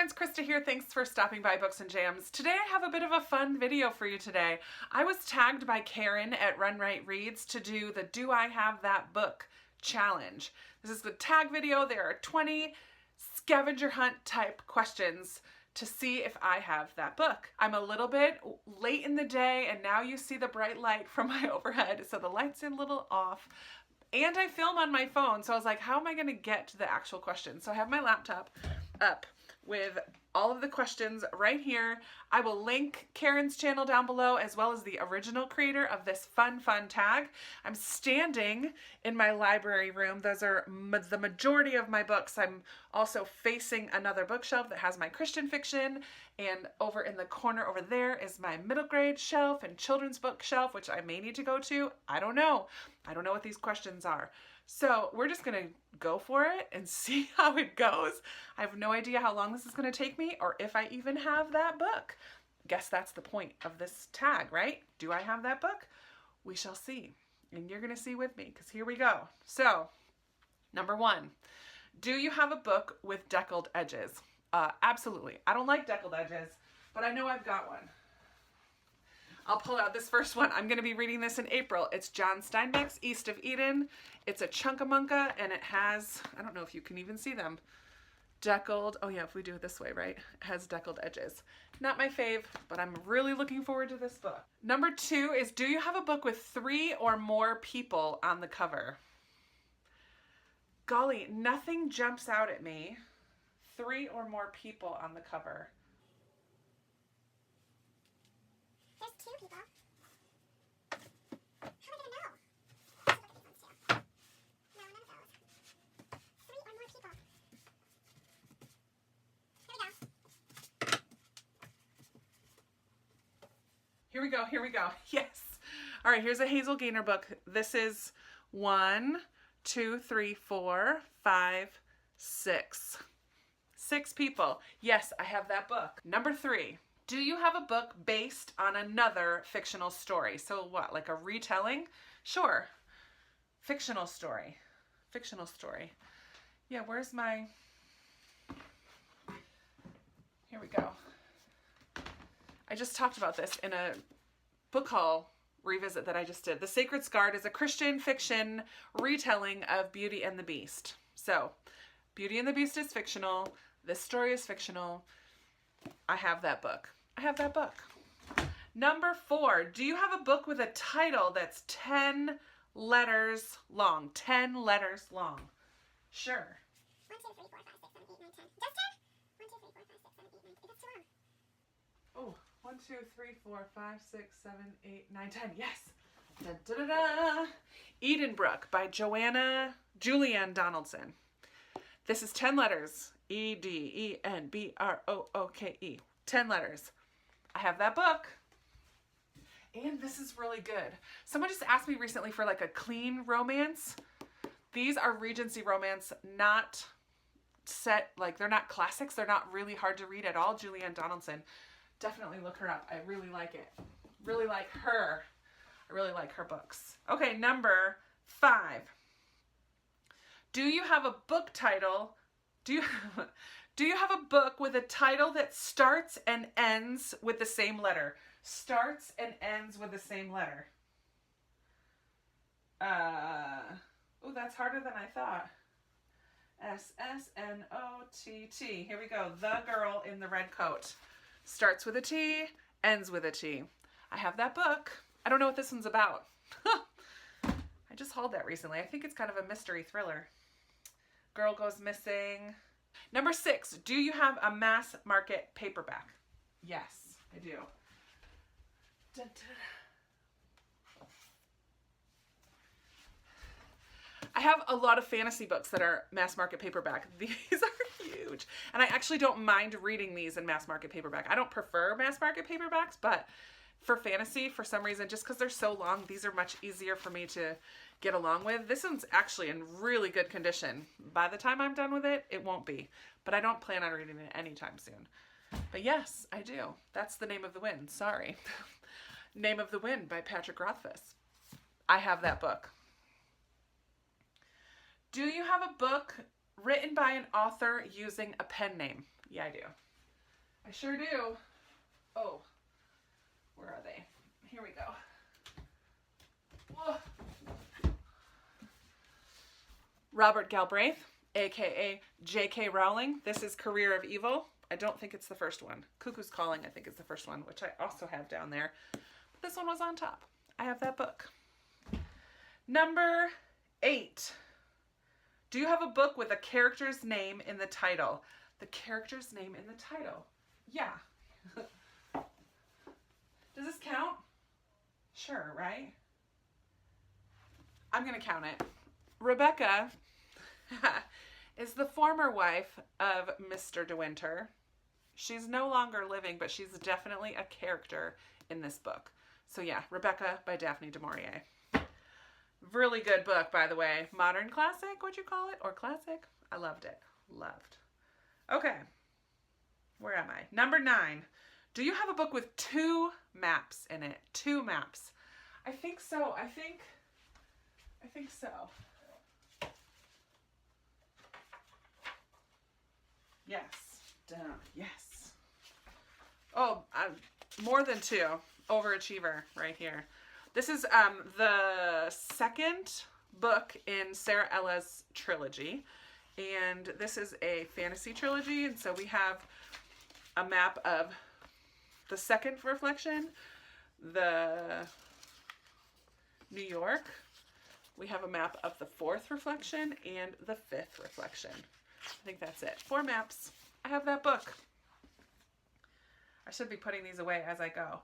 friends, Krista here. Thanks for stopping by Books and Jams. Today I have a bit of a fun video for you today. I was tagged by Karen at Run Right Reads to do the Do I Have That Book challenge. This is the tag video. There are 20 scavenger hunt type questions to see if I have that book. I'm a little bit late in the day and now you see the bright light from my overhead, so the light's a little off. And I film on my phone, so I was like, how am I going to get to the actual questions? So I have my laptop up with all of the questions right here. I will link Karen's channel down below as well as the original creator of this fun tag. I'm standing in my library room. Those are the majority of my books. I'm also facing another bookshelf that has my Christian fiction, and over in the corner over there is my middle grade shelf and children's book shelf, which I may need to go to. I don't know. I don't know what these questions are. So we're just gonna go for it and see how it goes. I have no idea how long this is gonna take me or if I even have that book. Guess that's the point of this tag, right? Do I have that book? We shall see. And you're gonna see with me, because here we go. So, number one, do you have a book with deckled edges? Absolutely. I don't like deckled edges, but I know I've got one. I'll pull out this first one. I'm going to be reading this in April. It's John Steinbeck's East of Eden. It's a chunkamunka, and it has, I don't know if you can even see them, deckled, oh yeah, if we do it this way, right? It has deckled edges. Not my fave, but I'm really looking forward to this book. Number two is, do you have a book with 3 or more people on the cover? Golly, nothing jumps out at me. 3 or more people on the cover. There's 2 people. How am I gonna know? Let's look at these ones too. No, none of those. 3 or more people. Here we go. Here we go. Yes. All right, here's a Hazel Gaynor book. This is 1, 2, 3, 4, 5, 6. 6 people. Yes, I have that book. Number 3. Do you have a book based on another fictional story? So what, like a retelling? Sure. Fictional story. Fictional story. Yeah, where's my... Here we go. I just talked about this in a book haul revisit that I just did. The Sacred Scarred is a Christian fiction retelling of Beauty and the Beast. So, Beauty and the Beast is fictional. This story is fictional. I have that book. I have that book. Number 4, do you have a book with a title that's 10 letters long? 10 letters long. Sure. 1, 2, 3, 4, 5, 6, 7, 8, 9, 10. Just 10? 1, 2, 3, 4, 5, 6, 7, 8, 9, 10. That's too long. Oh, 1, 2, 3, 4, 5, 6, 7, 8, 9, 10. Yes. Da, da, da, da. Edenbrook by Julianne Donaldson. This is 10 letters. E-D-E-N-B-R-O-O-K-E. 10 letters. I have that book. And this is really good. Someone just asked me recently for like a clean romance. These are Regency romance, not set, like they're not classics. They're not really hard to read at all. Julianne Donaldson. Definitely look her up. I really like it. Really like her. I really like her books. Okay, number 5. Do you have a book title? Do you have a book with a title that starts and ends with the same letter? Starts and ends with the same letter. Oh, that's harder than I thought. S-S-N-O-T-T. Here we go. The Girl in the Red Coat. Starts with a T, ends with a T. I have that book. I don't know what this one's about. I just hauled that recently. I think it's kind of a mystery thriller. Girl goes missing. Number 6, do you have a Mass Market Paperback? Yes, I do. Dun, dun. I have a lot of fantasy books that are Mass Market Paperback. These are huge. And I actually don't mind reading these in Mass Market Paperback. I don't prefer Mass Market Paperbacks, but for fantasy, for some reason, just because they're so long, these are much easier for me to get along with. This one's actually in really good condition. By the time I'm done with it, it won't be. But I don't plan on reading it anytime soon. But yes, I do. That's The Name of the Wind. Sorry. Name of the Wind by Patrick Rothfuss. I have that book. Do you have a book written by an author using a pen name? Yeah, I do. I sure do. Oh, where are they? Here we go. Whoa. Robert Galbraith, aka J.K. Rowling. This is Career of Evil. I don't think it's the first one. Cuckoo's Calling, I think, is the first one, which I also have down there. But this one was on top. I have that book. Number 8. Do you have a book with a character's name in the title? The character's name in the title. Yeah. Does this count? Sure, right? I'm going to count it. Rebecca is the former wife of Mr. De Winter. She's no longer living, but she's definitely a character in this book. So yeah, Rebecca by Daphne du Maurier. Really good book, by the way. Modern classic, would you call it? Or classic? I loved it. Loved. Okay. Where am I? Number 9. Do you have a book with 2 maps in it? 2 maps. I think so. I think so. Yes. Duh. Yes. Oh, more than 2. Overachiever right here. This is the second book in Sarah Ella's trilogy. And this is a fantasy trilogy. And so we have a map of the second reflection, the New York. We have a map of the 4th reflection and the 5th reflection. I think that's it. 4 maps. I have that book. I should be putting these away as I go.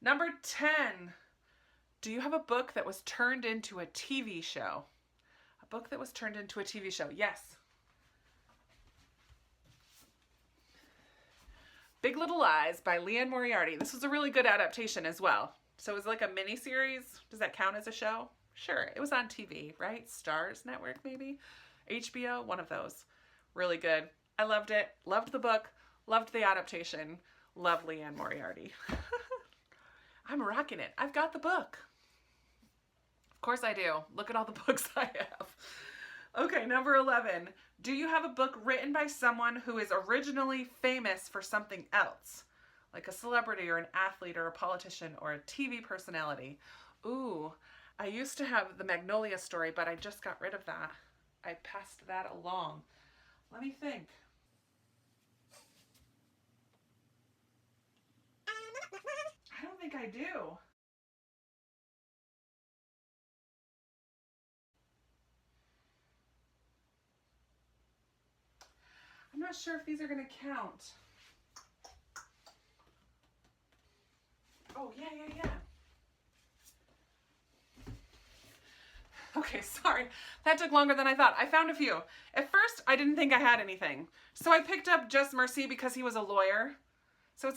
Number 10. Do you have a book that was turned into a TV show? A book that was turned into a TV show. Yes. Big Little Lies by Liane Moriarty. This was a really good adaptation as well. So it was like a mini series. Does that count as a show? Sure. It was on TV, right? Stars Network, maybe? HBO, one of those. Really good. I loved it. Loved the book. Loved the adaptation. Love Liane Moriarty. I'm rocking it. I've got the book. Of course I do. Look at all the books I have. Okay, number 11. Do you have a book written by someone who is originally famous for something else? Like a celebrity or an athlete or a politician or a TV personality? Ooh, I used to have the Magnolia Story, but I just got rid of that. I passed that along. Let me think. I don't think I do. I'm not sure if these are going to count. Oh, yeah. Okay, sorry. That took longer than I thought. I found a few. At first, I didn't think I had anything. So I picked up Just Mercy because he was a lawyer. So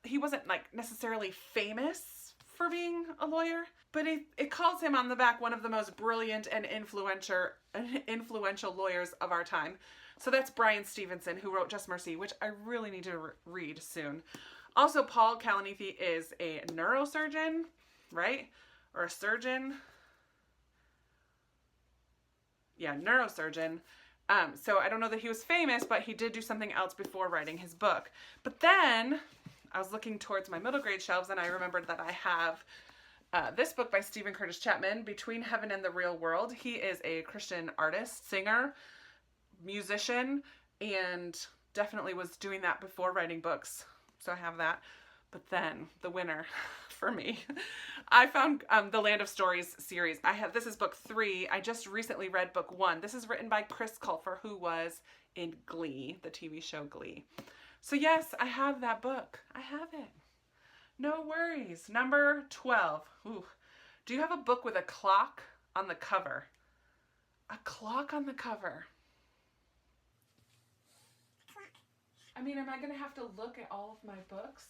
he wasn't like necessarily famous for being a lawyer, but it calls him on the back one of the most brilliant and influential lawyers of our time. So that's Brian Stevenson, who wrote Just Mercy, which I really need to read soon. Also, Paul Kalanithi is a neurosurgeon, right? Or a surgeon. Yeah, neurosurgeon. So I don't know that he was famous, but he did do something else before writing his book. But then I was looking towards my middle grade shelves and I remembered that I have this book by Stephen Curtis Chapman, Between Heaven and the Real World. He is a Christian artist, singer, musician, and definitely was doing that before writing books. So I have that. But then the winner for me, I found the Land of Stories series. This is book 3. I just recently read book 1. This is written by Chris Colfer, who was in Glee, the TV show Glee. So yes, I have that book. I have it. No worries. Number 12. Ooh. Do you have a book with a clock on the cover? A clock on the cover. I mean, am I going to have to look at all of my books?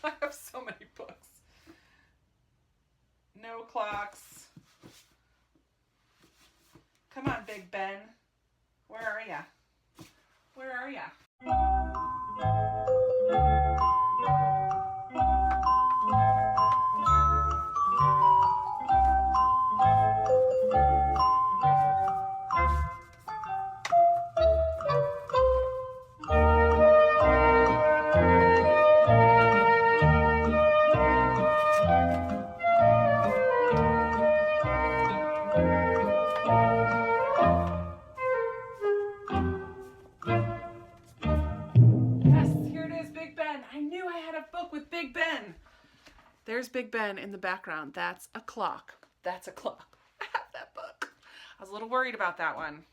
I have so many books. No clocks. Come on, Big Ben. Where are ya? Where are ya? Big Ben in the background. That's a clock. That's a clock. I have that book. I was a little worried about that one,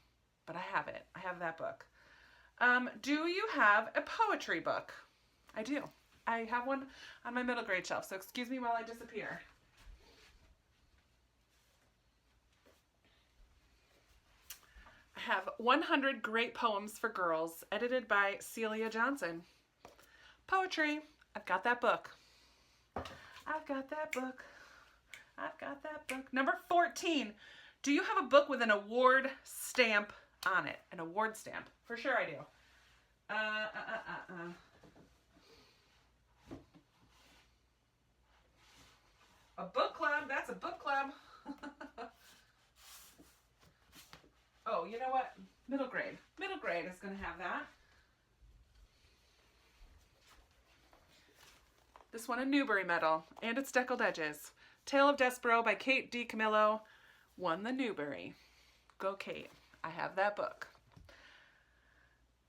but I have it. I have that book. Do you have a poetry book? I do. I have one on my middle grade shelf, so excuse me while I disappear. I have 100 Great Poems for Girls, edited by Celia Johnson. Poetry. I've got that book. I've got that book. I've got that book. Number 14. Do you have a book with an award stamp on it? An award stamp. For sure I do. A book club. That's a book club. Oh, you know what? Middle grade. Middle grade is going to have that. This one a Newbery medal, and its deckled edges. Tale of Despero by Kate DiCamillo won the Newbery. Go Kate. I have that book.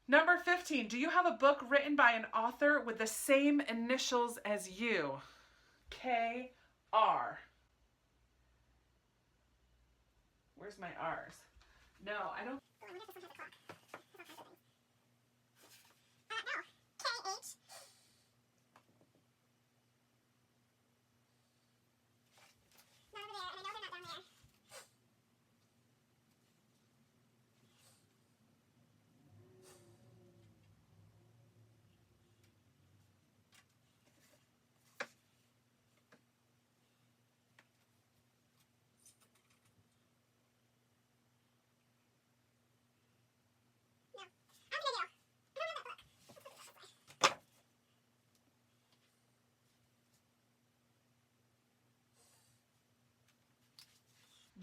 Number 15. Do you have a book written by an author with the same initials as you? K.R. Where's my R's? No, I don't. Oh, I wonder if this one has a clock. There's all kinds of things. No. K.H. Not over there, and I know they're not down there. No. I have an idea. I don't have that book. Let's put it this way.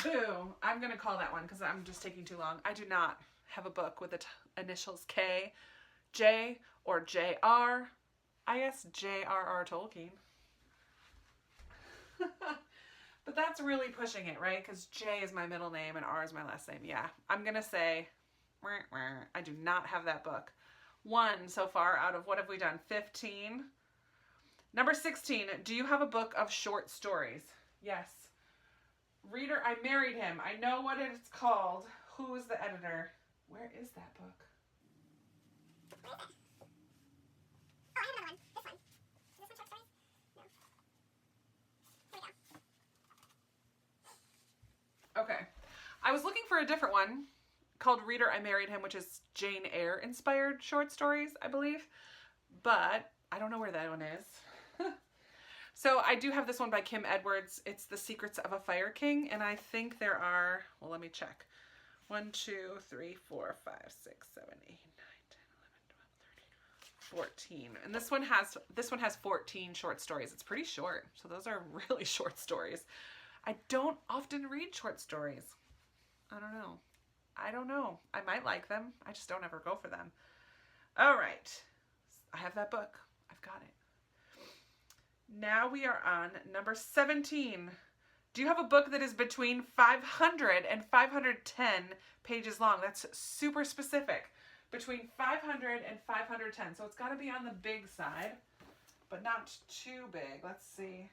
Boo. I'm going to call that one because I'm just taking too long. I do not have a book with the initials K, J, or J.R. I guess J.R.R. Tolkien. But that's really pushing it, right? Because J is my middle name and R is my last name. Yeah, I'm going to say I do not have that book. 1 so far out of, what have we done? 15. Number 16. Do you have a book of short stories? Yes. Reader, I Married Him. I know what it's called. Who is the editor? Where is that book? Where is it? Oh, I have another one. This one. Is this one short stories? No. Here we go. Okay. I was looking for a different one called Reader, I Married Him, which is Jane Eyre inspired short stories, I believe. But I don't know where that one is. So I do have this one by Kim Edwards. It's The Secrets of a Fire King. And I think there are, well, let me check. 1, 2, 3, 4, 5, 6, 7, 8, 9, 10, 11, 12, 13, 14. And this one has 14 short stories. It's pretty short. So those are really short stories. I don't often read short stories. I don't know. I might like them. I just don't ever go for them. All right. I have that book. I've got it. Now we are on number 17. Do you have a book that is between 500 and 510 pages long? That's super specific. Between 500 and 510. So it's got to be on the big side, but not too big. Let's see.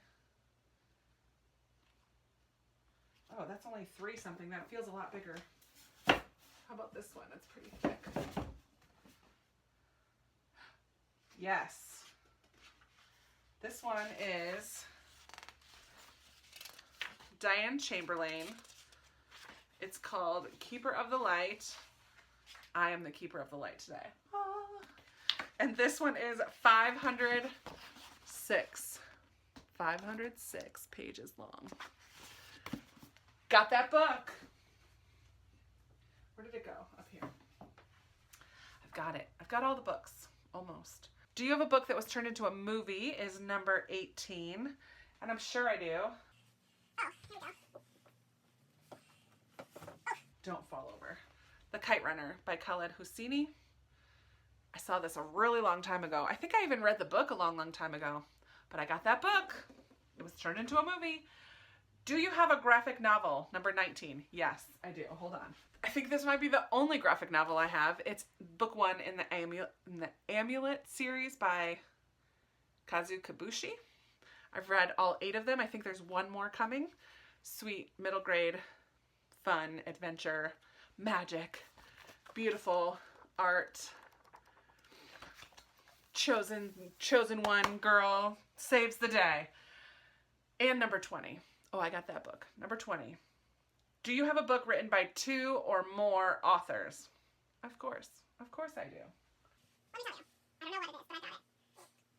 Oh, that's only 3 something. That feels a lot bigger. How about this one? It's pretty thick. Yes. This one is Diane Chamberlain. It's called Keeper of the Light. I am the keeper of the light today. And this one is 506. 506 pages long. Got that book. Where did it go? Up here. I've got it. I've got all the books. Almost. Do you have a book that was turned into a movie? Is number 18. And I'm sure I do. Oh, here we go. Don't fall over. The Kite Runner by Khaled Hosseini. I saw this a really long time ago. I think I even read the book a long time ago. But I got that book. It was turned into a movie. Do you have a graphic novel? Number 19. Yes, I do. Hold on. I think this might be the only graphic novel I have. It's book 1 in the Amulet series by Kazu Kibushi. I've read all 8 of them. I think there's one more coming. Sweet, middle grade, fun, adventure, magic, beautiful art. Chosen one girl saves the day. And number 20. Oh, I got that book. Number 20. Do you have a book written by 2 or more authors? Of course. Of course I do. Let me tell you. I don't know what it is, but I got it.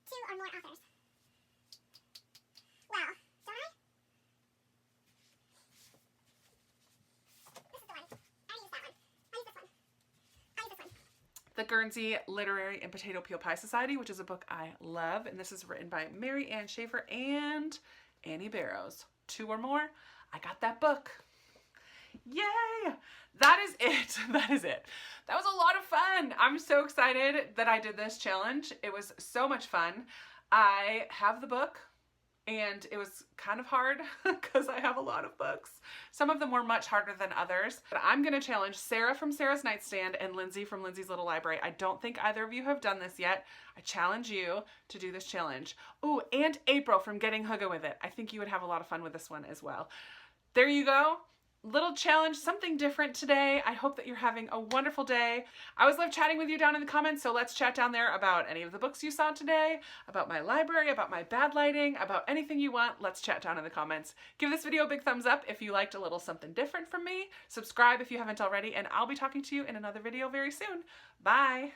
2 or more authors. Well, don't I? This is the one. I use that one. I use this one. I use this one. The Guernsey Literary and Potato Peel Pie Society, which is a book I love. And this is written by Mary Ann Schaefer and Annie Barrows. 2 or more. I got that book. Yay! That is it. That is it. That was a lot of fun. I'm so excited that I did this challenge. It was so much fun. I have the book and it was kind of hard because I have a lot of books. Some of them were much harder than others. But I'm going to challenge Sarah from Sarah's Nightstand and Lindsey from Lindsey's Little Library. I don't think either of you have done this yet. I challenge you to do this challenge. Ooh, and April from Getting Hygge with It. I think you would have a lot of fun with this one as well. There you go. Little challenge, something different today. I hope that you're having a wonderful day. I always love chatting with you down in the comments, so let's chat down there about any of the books you saw today, about my library, about my bad lighting, about anything you want. Let's chat down in the comments. Give this video a big thumbs up if you liked a little something different from me. Subscribe if you haven't already, and I'll be talking to you in another video very soon. Bye!